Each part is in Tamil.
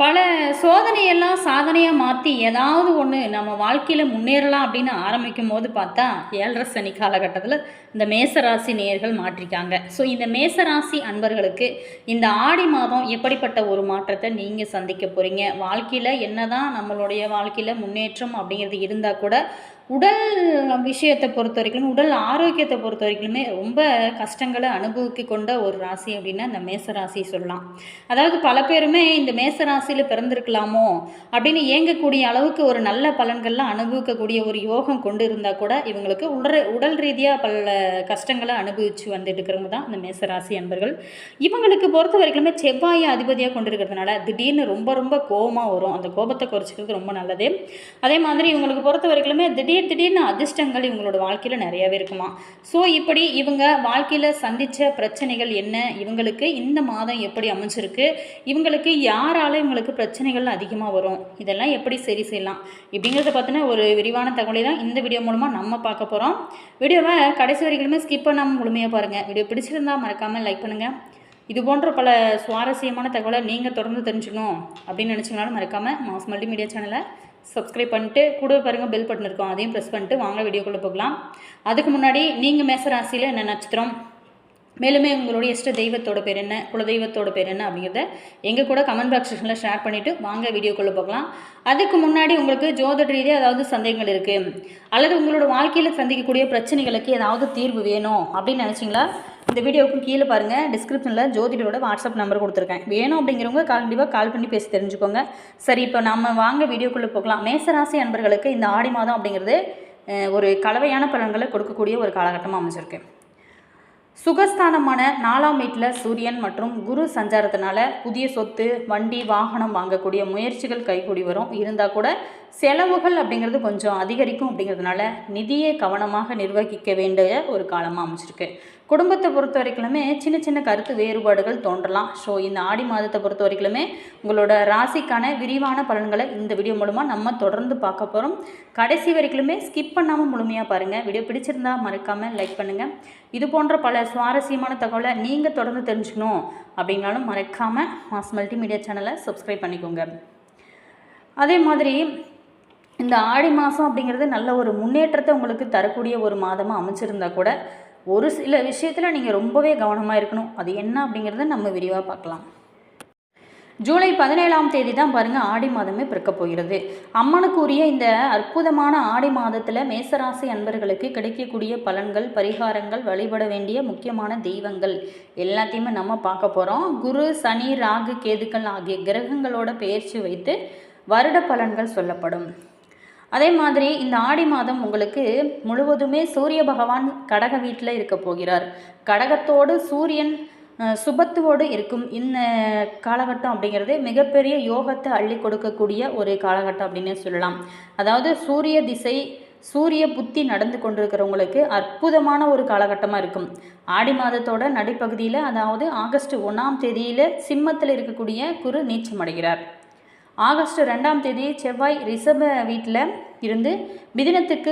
பல சோதனையெல்லாம் சாதனையாக மாற்றி ஏதாவது ஒன்று நம்ம வாழ்க்கையில் முன்னேறலாம் அப்படின்னு ஆரம்பிக்கும் போது பார்த்தா 7.5 சனி காலகட்டத்தில் இந்த மேசராசி நேயர்கள் மாற்றிருக்காங்க. ஸோ இந்த மேசராசி அன்பர்களுக்கு இந்த ஆடி மாதம் எப்படிப்பட்ட ஒரு மாற்றத்தை நீங்கள் சந்திக்க போகிறீங்க? வாழ்க்கையில் என்னதான் நம்மளுடைய வாழ்க்கையில் முன்னேற்றம் அப்படிங்கிறது இருந்தால் கூட உடல் விஷயத்தை பொறுத்த வரைக்கும், உடல் ஆரோக்கியத்தை பொறுத்த வரைக்குமே ரொம்ப கஷ்டங்களை அனுபவிக்க கொண்ட ஒரு ராசி அப்படின்னா இந்த மேச ராசி சொல்லலாம். அதாவது பல பேருமே இந்த மேச ராசியில் பிறந்திருக்கலாமோ அப்படின்னு ஏங்கக்கூடிய அளவுக்கு ஒரு நல்ல பலன்கள்லாம் அனுபவிக்கக்கூடிய ஒரு யோகம் கொண்டு இருந்தால் கூட இவங்களுக்கு உடல் ரீதியாக பல கஷ்டங்களை அனுபவித்து வந்துட்டு இருக்கிறவங்க தான் இந்த மேசராசி அன்பர்கள். இவங்களுக்கு பொறுத்த வரைக்குமே செவ்வாயை அதிபதியாக கொண்டு இருக்கிறதுனால திடீர்னு ரொம்ப ரொம்ப கோபமாக வரும். அந்த கோபத்தை குறைச்சிக்கிறது ரொம்ப நல்லது. அதே மாதிரி இவங்களுக்கு பொறுத்த வரைக்குமே திடீர்னு அதிர்ஷ்டங்கள் இவங்களோட வாழ்க்கையில் நிறையவே இருக்குமா. ஸோ இப்படி இவங்க வாழ்க்கையில் சந்தித்த பிரச்சனைகள் என்ன, இவங்களுக்கு இந்த மாதம் எப்படி அமைஞ்சிருக்கு, இவங்களுக்கு யாரால இவங்களுக்கு பிரச்சனைகள் அதிகமாக வரும், இதெல்லாம் எப்படி சரி செய்யலாம் இப்படிங்கிறத பற்றின ஒரு விரிவான தகவலை தான் இந்த வீடியோ மூலமாக நம்ம பார்க்க போகிறோம். வீடியோவை கடைசி வரைக்குமே ஸ்கிப் பண்ணாமல் முழுமையாக பாருங்கள். வீடியோ பிடிச்சிருந்தால் மறக்காமல் லைக் பண்ணுங்கள். இது போன்ற பல சுவாரஸ்யமான தகவலை நீங்கள் தொடர்ந்து தெரிஞ்சுக்கணும் அப்படின்னு நினச்சிங்கனாலும் மறக்காமல் மாஸ் மல்டிமீடியா சேனலை சப்ஸ்கிரைப் பண்ணிட்டு கூட பாருங்கள் பெல் பட்டன் இருக்கும், அதையும் ப்ரெஸ் பண்ணிட்டு வாங்க வீடியோக்குள்ளே போகலாம். அதுக்கு முன்னாடி நீங்கள் மேசராசியில் என்ன நட்சத்திரம், மேலுமே உங்களுடைய இஷ்ட தெய்வத்தோட பேர் என்ன, குலதெய்வத்தோட பேர் என்ன அப்படிங்கிறத எங்கள் கூட கமெண்ட் பாக்ஸ் செக்ஷனில் ஷேர் பண்ணிவிட்டு வாங்க வீடியோக்குள்ளே போகலாம். அதுக்கு முன்னாடி உங்களுக்கு ஜோதிட ரீதியாக ஏதாவது சந்தேகங்கள் இருக்குது அல்லது உங்களோட வாழ்க்கையில் சந்திக்கக்கூடிய பிரச்சனைகளுக்கு ஏதாவது தீர்வு வேணும் அப்படின்னு நினச்சிங்களா, இந்த வீடியோவுக்கு கீழே பாருங்கள், டிஸ்கிரிப்ஷனில் ஜோதிடரோட வாட்ஸ்அப் நம்பர் கொடுத்துருக்கேன். வேணும் அப்படிங்கிறவங்க கண்டிப்பாக கால் பண்ணி பேசி தெரிஞ்சுக்கோங்க. சரி, இப்போ நம்ம வாங்க வீடியோக்குள்ளே போகலாம். மேசராசி அன்பர்களுக்கு இந்த ஆடி மாதம் அப்படிங்கிறது ஒரு கலவையான பலன்களை கொடுக்கக்கூடிய ஒரு காலகட்டமாக அமைஞ்சிருக்கு. சுகஸ்தானமான 4ஆம் வீட்டில் சூரியன் மற்றும் குரு சஞ்சாரத்தினால புதிய சொத்து, வண்டி, வாகனம் வாங்கக்கூடிய முயற்சிகள் கைகூடி வரும். இருந்தால் கூட செலவுகள் அப்படிங்கிறது கொஞ்சம் அதிகரிக்கும். அப்படிங்கிறதுனால நிதியை கவனமாக நிர்வகிக்க வேண்டிய ஒரு காலமாக அமைச்சிருக்கு. குடும்பத்தை பொறுத்த வரைக்குமே சின்ன சின்ன கருத்து வேறுபாடுகள் தோன்றலாம். ஸோ இந்த ஆடி மாதத்தை பொறுத்த வரைக்குமே உங்களோட ராசிக்கான விரிவான பலன்களை இந்த வீடியோ மூலமாக நம்ம தொடர்ந்து பார்க்க போகிறோம். கடைசி வரைக்குமே ஸ்கிப் பண்ணாமல் முழுமையாக பாருங்கள். வீடியோ பிடிச்சிருந்தா மறக்காமல் லைக் பண்ணுங்கள். இது போன்ற பல சுவாரஸ்யமான தகவலை நீங்கள் தொடர்ந்து தெரிஞ்சுக்கணும் அப்படின்னாலும் மறக்காமல் மாஸ் மல்டிமீடியா சேனலை சப்ஸ்கிரைப் பண்ணிக்கோங்க. அதே மாதிரி இந்த ஆடி மாதம் அப்படிங்கிறது நல்ல ஒரு முன்னேற்றத்தை உங்களுக்கு தரக்கூடிய ஒரு மாதமாக அமைச்சிருந்தா கூட ஒரு சில விஷயத்தில் நீங்கள் ரொம்பவே கவனமாக இருக்கணும். அது என்ன அப்படிங்கிறத நம்ம விரிவாக பார்க்கலாம். ஜூலை 17ஆம் தேதி தான் பாருங்கள் ஆடி மாதமே பிறக்க போகிறது. அம்மனுக்குரிய இந்த அற்புதமான ஆடி மாதத்தில் மேசராசி அன்பர்களுக்கு கிடைக்கக்கூடிய பலன்கள், பரிகாரங்கள், வழிபட வேண்டிய முக்கியமான தெய்வங்கள் எல்லாத்தையுமே நம்ம பார்க்க போகிறோம். குரு, சனி, ராகு, கேதுக்கள் ஆகிய கிரகங்களோட பெயர்ச்சி வைத்து வருட பலன்கள் சொல்லப்படும். அதே மாதிரி இந்த ஆடி மாதம் உங்களுக்கு முழுவதுமே சூரிய பகவான் கடக வீட்டில் இருக்க போகிறார். கடகத்தோடு சூரியன் சுபத்துவோடு இருக்கும் இந்த காலகட்டம் அப்படிங்கிறது மிகப்பெரிய யோகத்தை அள்ளி கொடுக்கக்கூடிய ஒரு காலகட்டம் அப்படின்னே சொல்லலாம். அதாவது சூரிய திசை, சூரிய புத்தி நடந்து கொண்டிருக்கிறவங்களுக்கு அற்புதமான ஒரு காலகட்டமாக இருக்கும். ஆடி மாதத்தோட நடுப்பகுதியில், அதாவது ஆகஸ்ட் 1ஆம் தேதியில் சிம்மத்தில் இருக்கக்கூடிய குரு நீச்சமடைகிறார். ஆகஸ்ட் 2ஆம் தேதி செவ்வாய் ரிஷப வீட்டில் இருந்து மிதுனத்துக்கு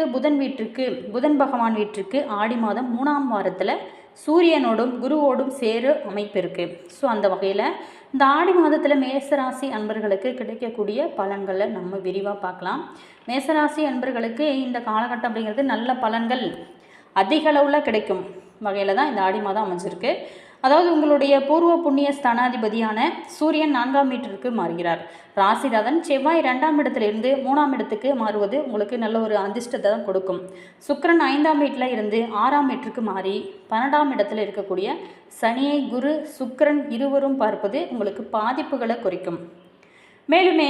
புதன் பகவான் வீட்டிற்கு ஆடி மாதம் 3ஆம் வாரத்தில் சூரியனோடும் குருவோடும் சேரு அமைப்பு இருக்குது. ஸோ அந்த வகையில் இந்த ஆடி மாதத்தில் மேசராசி அன்பர்களுக்கு கிடைக்கக்கூடிய பலன்களை நம்ம விரிவாக பார்க்கலாம். மேசராசி அன்பர்களுக்கு இந்த காலகட்டம் அப்படிங்கிறது நல்ல பலன்கள் அதிக அளவில் கிடைக்கும் வகையில் தான் இந்த ஆடி மாதம் அமைஞ்சிருக்கு. அதாவது உங்களுடைய பூர்வ புண்ணிய ஸ்தானாதிபதியான சூரியன் 4ஆம் வீட்டிற்கு மாறுகிறார். ராசிநாதன் செவ்வாய் 2ஆம் இடத்திலிருந்து 3ஆம் இடத்துக்கு மாறுவது உங்களுக்கு நல்ல ஒரு அதிர்ஷ்டத்தை தான் கொடுக்கும். சுக்கிரன் 5ஆம் வீட்டில் இருந்து 6ஆம் வீட்டிற்கு மாறி 12ஆம் இடத்துல இருக்கக்கூடிய சனியை குரு, சுக்கிரன் இருவரும் பார்ப்பது உங்களுக்கு பாதிப்புகளை குறைக்கும். மேலுமே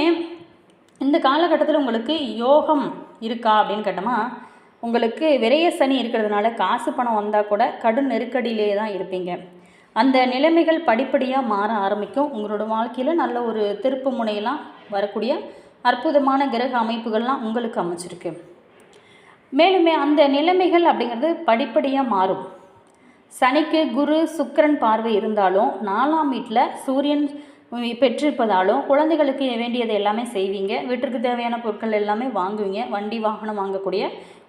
இந்த காலகட்டத்தில் உங்களுக்கு யோகம் இருக்கா அப்படின்னு கேட்டோமா, உங்களுக்கு விரைய சனி இருக்கிறதுனால காசு பணம் வந்தால் கூட கடும் நெருக்கடியிலே தான் இருப்பீங்க. அந்த நிலைமைகள் படிப்படியாக மாற ஆரம்பிக்கும். உங்களோட வாழ்க்கையில் நல்ல ஒரு திருப்பு முனையெல்லாம் வரக்கூடிய அற்புதமான கிரக அமைப்புகள்லாம் உங்களுக்கு அமைச்சிருக்கு. மேலுமே அந்த நிலைமைகள் அப்படிங்கிறது படிப்படியாக மாறும். சனிக்கு குரு, சுக்கிரன் பார்வை இருந்தாலும் 4ஆம் வீட்டில் சூரியன் பெற்றிருப்பதாலும் குழந்தைகளுக்கு வேண்டியது எல்லாமே செய்வீங்க. வீட்டிற்கு தேவையான பொருட்கள் எல்லாமே வாங்குவீங்க. வண்டி, வாகனம் வாங்கக்கூடிய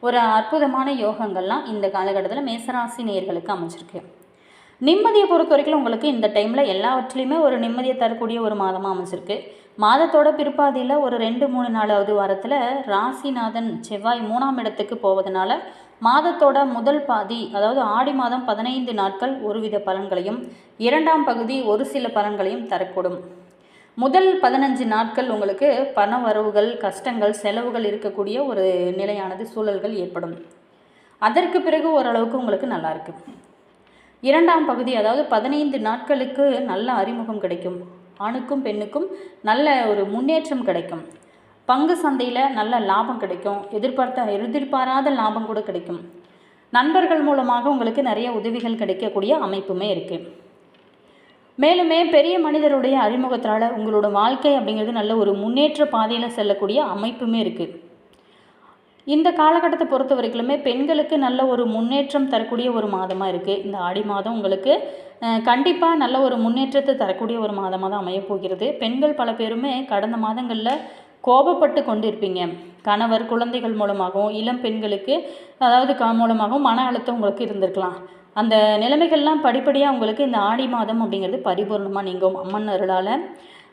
ஒரு அற்புதமான யோகங்கள்லாம் இந்த காலகட்டத்தில் மேசராசி நேயர்களுக்கு அமைச்சிருக்கு. நிம்மதியை பொறுத்த வரைக்கும் உங்களுக்கு இந்த டைமில் எல்லாவற்றிலையுமே ஒரு நிம்மதியை தரக்கூடிய ஒரு மாதமாக அமைச்சிருக்கு. மாதத்தோட பிற்பாதியில் ஒரு 2-3 வாரத்தில் ராசிநாதன் செவ்வாய் 3ஆம் இடத்துக்கு போவதனால மாதத்தோட முதல் பாதி, அதாவது ஆடி மாதம் 15 நாட்கள் ஒருவித பலன்களையும், 2ஆம் பகுதி ஒரு சில பலன்களையும் தரக்கூடும். முதல் 15 நாட்கள் உங்களுக்கு பண வரவுகள், கஷ்டங்கள், செலவுகள் இருக்கக்கூடிய ஒரு நிலையானது, சூழல்கள் ஏற்படும். அதற்கு பிறகு ஓரளவுக்கு உங்களுக்கு நல்லா இருக்கு. 2ஆம் பகுதி, அதாவது 15 நாட்களுக்கு நல்ல அறிமுகம் கிடைக்கும். ஆணுக்கும் பெண்ணுக்கும் நல்ல ஒரு முன்னேற்றம் கிடைக்கும். பங்கு சந்தையில் நல்ல லாபம் கிடைக்கும். எதிர்பாராத லாபம் கூட கிடைக்கும். நண்பர்கள் மூலமாக உங்களுக்கு நிறைய உதவிகள் கிடைக்கக்கூடிய அமைப்புமே இருக்குது. மேலுமே பெரிய மனிதருடைய அறிமுகத்தால் உங்களோட வாழ்க்கை அப்படிங்கிறது நல்ல ஒரு முன்னேற்ற பாதையில் செல்லக்கூடிய அமைப்புமே இருக்குது. இந்த காலகட்டத்தை பொறுத்த வரைக்குமே பெண்களுக்கு நல்ல ஒரு முன்னேற்றம் தரக்கூடிய ஒரு மாதமாக இருக்குது. இந்த ஆடி மாதம் உங்களுக்கு கண்டிப்பாக நல்ல ஒரு முன்னேற்றத்தை தரக்கூடிய ஒரு மாதமாக தான் அமையப்போகிறது. பெண்கள் பல பேருமே கடந்த மாதங்களில் கோபப்பட்டு கொண்டு இருப்பீங்க. கணவர், குழந்தைகள் மூலமாகவும், இளம் பெண்களுக்கு அதாவது மூலமாகவும் மன அழுத்தம் உங்களுக்கு இருந்திருக்கலாம். அந்த நிலைமைகள்லாம் படிப்படியாக உங்களுக்கு இந்த ஆடி மாதம் அப்படிங்கிறது பரிபூர்ணமாக நீங்கும் அம்மன் அருளால்.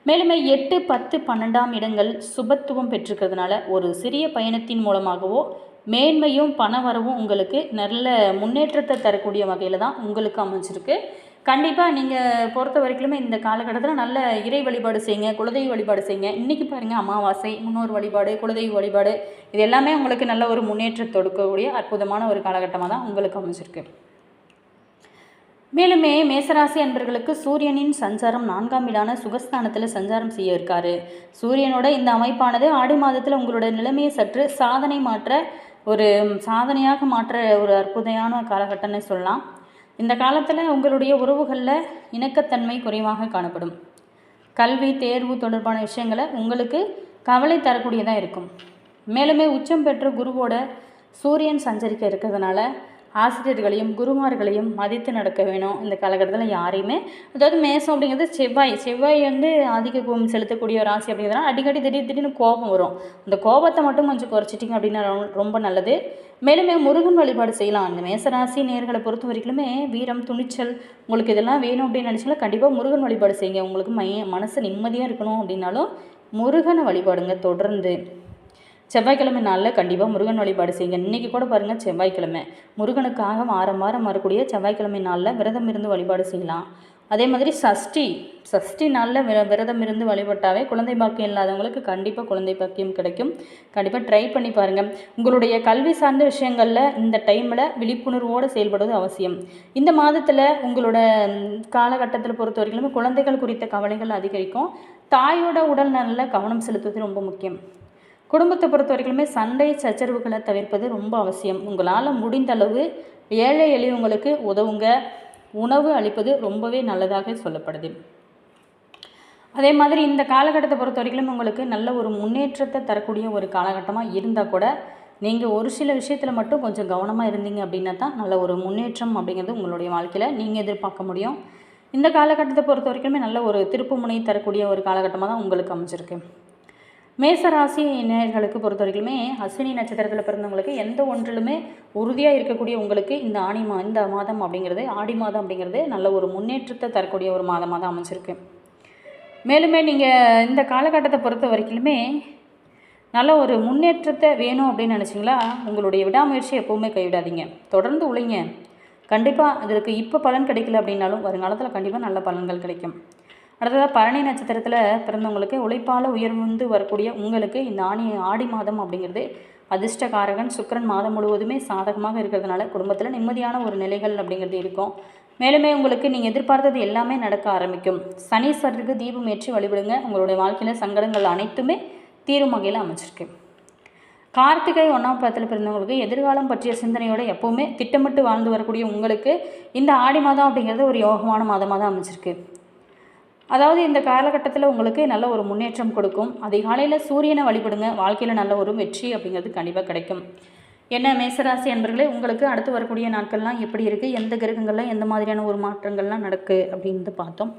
மேலுமே 8, 10, 12ஆம் இடங்கள் சுபத்துவம் பெற்றிருக்கிறதுனால ஒரு சிறிய பயணத்தின் மூலமாகவோ மேன்மையும் பணவரவும் உங்களுக்கு நல்ல முன்னேற்றத்தை தரக்கூடிய வகையில் தான் உங்களுக்கு அமைஞ்சிருக்கு. கண்டிப்பாக நீங்கள் பொறுத்த வரைக்குமே இந்த காலகட்டத்தில் நல்ல இறை வழிபாடு செய்யுங்க, குலதெய்வ வழிபாடு செய்யுங்க. இன்றைக்கி பாருங்கள், அமாவாசை, முன்னோர் வழிபாடு, குலதெய்வ வழிபாடு, இது எல்லாமே உங்களுக்கு நல்ல ஒரு முன்னேற்றத்தை கொடுக்கக்கூடிய அற்புதமான ஒரு காலகட்டமாக தான் உங்களுக்கு அமைஞ்சிருக்கு. மேலுமே மேசராசி அன்பர்களுக்கு சூரியனின் சஞ்சாரம் 4ஆம் வீடான சுகஸ்தானத்தில் சஞ்சாரம் செய்ய இருக்காரு. சூரியனோட இந்த அமைப்பானது ஆடி மாதத்தில் உங்களோட நிலைமையை சற்று சாதனையாக மாற்ற ஒரு அற்புதமான காலகட்டம்னு சொல்லலாம். இந்த காலத்தில் உங்களுடைய உறவுகளில் இணக்கத்தன்மை குறைவாக காணப்படும். கல்வி, தேர்வு தொடர்பான விஷயங்களை உங்களுக்கு கவலை தரக்கூடியதாக இருக்கும். மேலுமே உச்சம் பெற்ற குருவோட சூரியன் சஞ்சரிக்க இருக்கிறதுனால ஆசிரியர்களையும் குருமார்களையும் மதித்து நடக்க வேணும். இந்த காலகட்டத்தில் யாரையுமே, அதாவது மேசம் அப்படிங்கிறது செவ்வாய் ஆதிக்க கோபம் செலுத்தக்கூடிய ஒரு ராசி அப்படிங்கிறதுனால அடிக்கடி திடீர்னு கோபம் வரும். அந்த கோபத்தை மட்டும் கொஞ்சம் குறைச்சிட்டிங்க அப்படின்னா ரொம்ப நல்லது. மேலுமே முருகன் வழிபாடு செய்யலாம். அந்த மேசராசி நேர்களை பொறுத்த வரைக்குமே வீரம், துணிச்சல், உங்களுக்கு இதெல்லாம் வேணும் அப்படின்னு நினச்சிங்களா கண்டிப்பாக முருகன் வழிபாடு செய்யுங்க. உங்களுக்கு மனசு நிம்மதியாக இருக்கணும் அப்படின்னாலும் முருகனை வழிபாடுங்க. தொடர்ந்து செவ்வாய்க்கிழமை நாளில் கண்டிப்பாக முருகன் வழிபாடு செய்யுங்க. இன்றைக்கி கூட பாருங்கள், செவ்வாய்க்கிழமை முருகனுக்காக வாரம் வரக்கூடிய செவ்வாய்க்கிழமை நாளில் விரதம் இருந்து வழிபாடு செய்யலாம். அதே மாதிரி சஷ்டி நாளில் விரதம் இருந்து வழிபட்டாவே குழந்தை பாக்கியம் இல்லாதவங்களுக்கு கண்டிப்பாக குழந்தை பாக்கியம் கிடைக்கும். கண்டிப்பாக ட்ரை பண்ணி பாருங்கள். உங்களுடைய கல்வி சார்ந்த விஷயங்களில் இந்த டைமில் விழிப்புணர்வோடு செயல்படுவது அவசியம். இந்த மாதத்தில் உங்களோட காலகட்டத்தில் பொறுத்த வரைக்கும் குழந்தைகள் குறித்த கவலைகள் அதிகரிக்கும். தாயோட உடல் நலில் கவனம் செலுத்துவது ரொம்ப முக்கியம். குடும்பத்தை பொறுத்த வரைக்குமே சண்டை சச்சரவுகளை தவிர்ப்பது ரொம்ப அவசியம். உங்களால் முடிந்த அளவு ஏழை எளியவங்களுக்கு உதவுங்க. உணவு அளிப்பது ரொம்பவே நல்லதாக சொல்லப்படுது. அதே மாதிரி இந்த காலகட்டத்தை பொறுத்த வரைக்கும் உங்களுக்கு நல்ல ஒரு முன்னேற்றத்தை தரக்கூடிய ஒரு காலகட்டமாக இருந்தால் கூட நீங்கள் ஒரு சில விஷயத்தில் மட்டும் கொஞ்சம் கவனமாக இருந்தீங்க அப்படின்னா தான் நல்ல ஒரு முன்னேற்றம் அப்படிங்கிறது உங்களுடைய வாழ்க்கையில் நீங்கள் எதிர்பார்க்க முடியும். இந்த காலகட்டத்தை பொறுத்த வரைக்குமே நல்ல ஒரு திருப்புமுனை தரக்கூடிய ஒரு காலகட்டமாக தான் உங்களுக்கு அமைஞ்சிருக்கு. மேசராசி நேயர்களுக்கு பொறுத்த வரைக்குமே அஸ்வினி நட்சத்திரத்தில் பிறந்தவங்களுக்கு எந்த ஒன்றிலுமே உறுதியாக இருக்கக்கூடிய உங்களுக்கு இந்த மாதம் அப்படிங்கிறது, ஆடி மாதம் அப்படிங்கிறது நல்ல ஒரு முன்னேற்றத்தை தரக்கூடிய ஒரு மாதமாக தான் அமைஞ்சிருக்கு. மேலுமே நீங்கள் இந்த காலகட்டத்தை பொறுத்த வரைக்குமே நல்ல ஒரு முன்னேற்றத்தை வேணும் அப்படின்னு நினச்சிங்களா உங்களுடைய விடாமுயற்சி எப்போவுமே கைவிடாதீங்க. தொடர்ந்து உழைங்க. கண்டிப்பாக அதற்கு இப்போ பலன் கிடைக்கல அப்படின்னாலும் வருங்காலத்தில் கண்டிப்பாக நல்ல பலன்கள் கிடைக்கும். அடுத்ததாக பரணி நட்சத்திரத்தில் பிறந்தவங்களுக்கு உழைப்பால் உயர்ந்து வரக்கூடிய உங்களுக்கு இந்த ஆடி மாதம் அப்படிங்கிறது அதிர்ஷ்டகாரகன் சுக்கிரன் மாதம் முழுவதுமே சாதகமாக இருக்கிறதுனால குடும்பத்தில் நிம்மதியான ஒரு நிலைகள் அப்படிங்கிறது இருக்கும். மேலுமே உங்களுக்கு நீங்கள் எதிர்பார்த்தது எல்லாமே நடக்க ஆரம்பிக்கும். சனீஸ்வரருக்கு தீபம் ஏற்றி வழிபடுங்க. உங்களுடைய வாழ்க்கையில் சங்கடங்கள் அனைத்துமே தீரும் வகையில் அமைச்சிருக்கு. கார்த்திகை 1ஆம் பாதத்தில் பிறந்தவங்களுக்கு எதிர்காலம் பற்றிய சிந்தனையோடு எப்போவுமே திட்டமிட்டு வாழ்ந்து வரக்கூடிய உங்களுக்கு இந்த ஆடி மாதம் அப்படிங்கிறது ஒரு யோகமான மாதமாக தான் அமைச்சிருக்கு. அதாவது இந்த காலகட்டத்தில் உங்களுக்கு நல்ல ஒரு முன்னேற்றம் கொடுக்கும். அதிகாலையில் சூரியனை வழிபடுங்க. வாழ்க்கையில் நல்ல ஒரு வெற்றி அப்படிங்கிறது கண்டிப்பாக கிடைக்கும். என்ன மேசராசி அன்பர்களே, உங்களுக்கு அடுத்து வரக்கூடிய நாட்கள்லாம் எப்படி இருக்குது, எந்த கிரகங்கள்லாம் எந்த மாதிரியான ஒரு மாற்றங்கள்லாம் நடக்கு அப்படின்ட்டு பார்த்தோம்.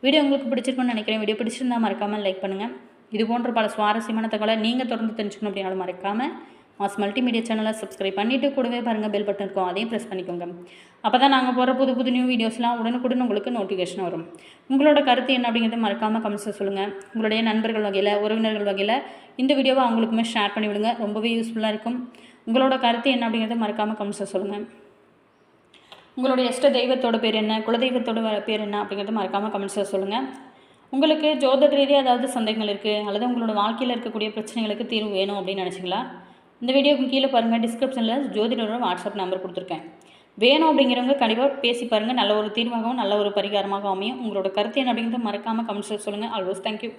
வீடியோ உங்களுக்கு பிடிச்சிருக்குன்னு நினைக்கிறேன். வீடியோ பிடிச்சிருந்தால் மறக்காமல் லைக் பண்ணுங்கள். இது போன்ற பல சுவாரஸ்யமான தகவலை நீங்கள் தொடர்ந்து தெரிஞ்சுக்கணும் அப்படின்னாலும் மறக்காமல் மாஸ் மல்டிமீடியா சேனலை சப்ஸ்கிரைப் பண்ணிவிட்டு கூடவே பாருங்கள் பெல் பட்டன் இருக்கும், அதையும் ப்ரெஸ் பண்ணிக்கோங்க. அப்போ தான் நாங்கள் போகிற புது புது நியூ வீடியோஸ்லாம் உடனுக்குடன் உங்களுக்கு நோட்டிஃபிகேஷன் வரும். உங்களோட கருத்து என்ன அப்படிங்கிறத மறக்காமல் கமெண்ட்ஸில் சொல்லுங்கள். உங்களுடைய நண்பர்கள் வகையில், உறவினர்கள் வகையில் இந்த வீடியோவை அவங்களுக்குமே ஷேர் பண்ணி விடுங்க, ரொம்பவே யூஸ்ஃபுல்லாக இருக்கும். உங்களோட கருத்து என்ன அப்படிங்கிறத மறக்காமல் கமெண்ட்ஸில் சொல்லுங்கள். உங்களுடைய இஷ்ட தெய்வத்தோட பேர் என்ன, குலதெய்வத்தோட பேர் என்ன அப்படிங்கிறத மறக்காமல் கமெண்ட்ஸில் சொல்லுங்கள். உங்களுக்கு ஜோதிட ரீதியாக ஏதாவது சந்தேகங்கள் இருக்குது அல்லது உங்களோட வாழ்க்கையில் இருக்கக்கூடிய பிரச்சனைகளுக்கு தீர்வு வேணும் அப்படின்னு நினச்சிங்களா, இந்த வீடியோக்கு கீழே பாருங்கள், டிஸ்கிரிப்ஷனில் ஜோதிடரோட வாட்ஸ்அப் நம்பர் கொடுத்துருக்கேன். வேணும் அப்படிங்கிறவங்க கண்டிப்பாக பேசி பாருங்கள், நல்ல ஒரு தீர்வாகவும் நல்ல ஒரு பரிகாரமாகவும் அமையும். உங்களோட கருத்து என்ன அப்படிங்கிறத மறக்காமல் கமெண்ட்ஸில் சொல்லுங்கள். Always thank you.